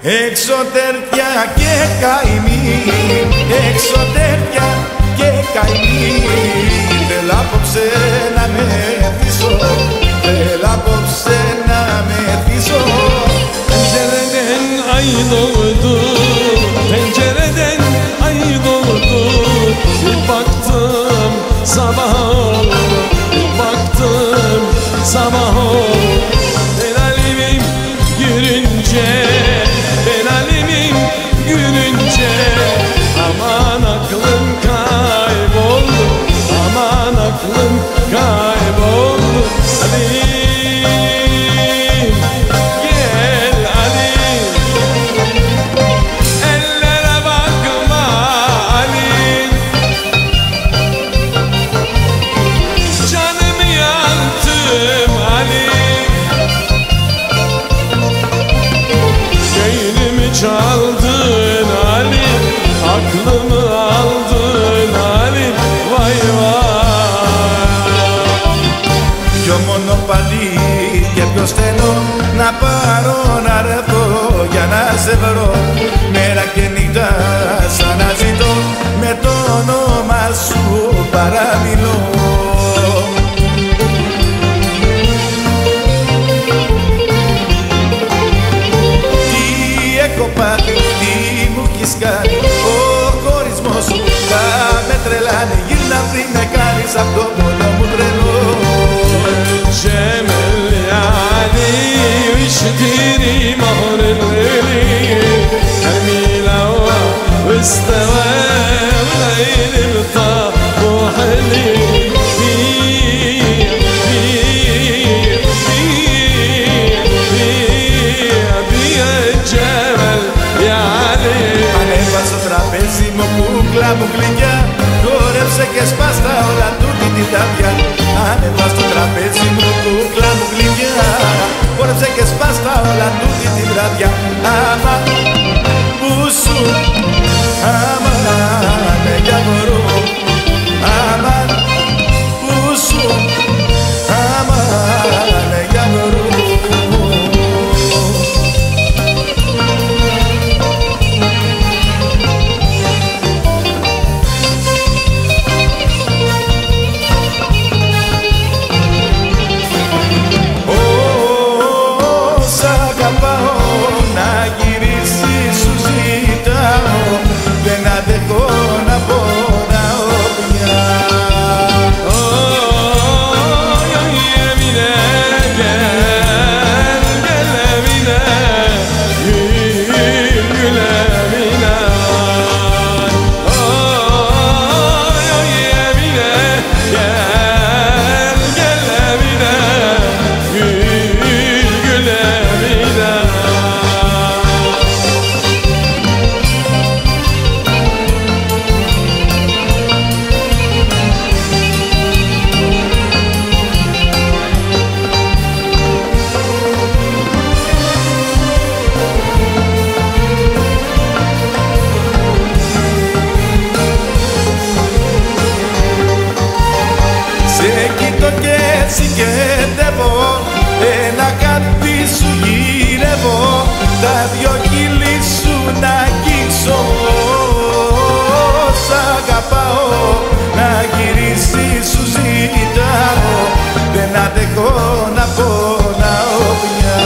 Εξωτέρια και καημή, εξωτέρια και καημή. Θέλω απόψε να με θύσω, θέλω απόψε να με θύσω. Pencereden ay doğdu, pencereden ay doğdu. Bir baktım sabah oldu, bir baktım sabah oldu. Helalimim gülünce, helalimim gülünce. Aman aklım kayboldu, aman aklım kayboldu. Hadi çaldın Ali, aklımı aldın Ali, vay vay. Πιο μονοπαλί και πιο στενό να πάρω να ρεθώ για να σε βρω. Μέρα και νύχτα σαν να ζητώ, με το όνομα σου παραμιλώ. Τι μου έχεις κάνει, ο χωρισμός σου θα με τρελάνει. Γύρνα πριν με κάνεις απ' το πόνο μου τρελό. Cemel yani iştiri mahrelli Emila wa istawa Layl tabuhli Ανέβα στο τραπέζι μου κούκλα μου γλυκιά, χόρεψε και σπάστα όλα τούτη την τάπια. Ανέβα στο τραπέζι μου κούκλα μου γλυκιά, χόρεψε και σπάστα όλα τούτη την βράδια. Άμα που σου, άμα με γιαγορώ, άμα που σου, άμα με γιαγορώ. Ένα κάτι σου γυρεύω, τα δυο χείλη σου να αγγίξω. Σ' αγαπάω, να γυρίσεις σου ζητάω, δεν αντέχω να πονάω πια.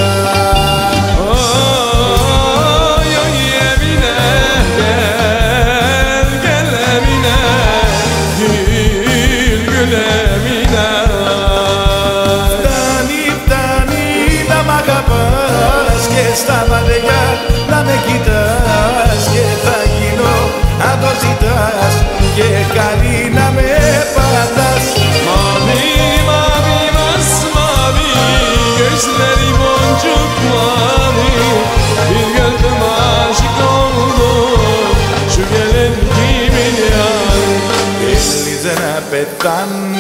Στα βαριά να με κοιτάς και θα γίνω αν το ζητάς και καλή να με πατάς. Mavi mavi masmavi gözleri boncuk mavi bir gönlüm aşık oldu şu gelen kimin yani. Θέλεις να πεθάνω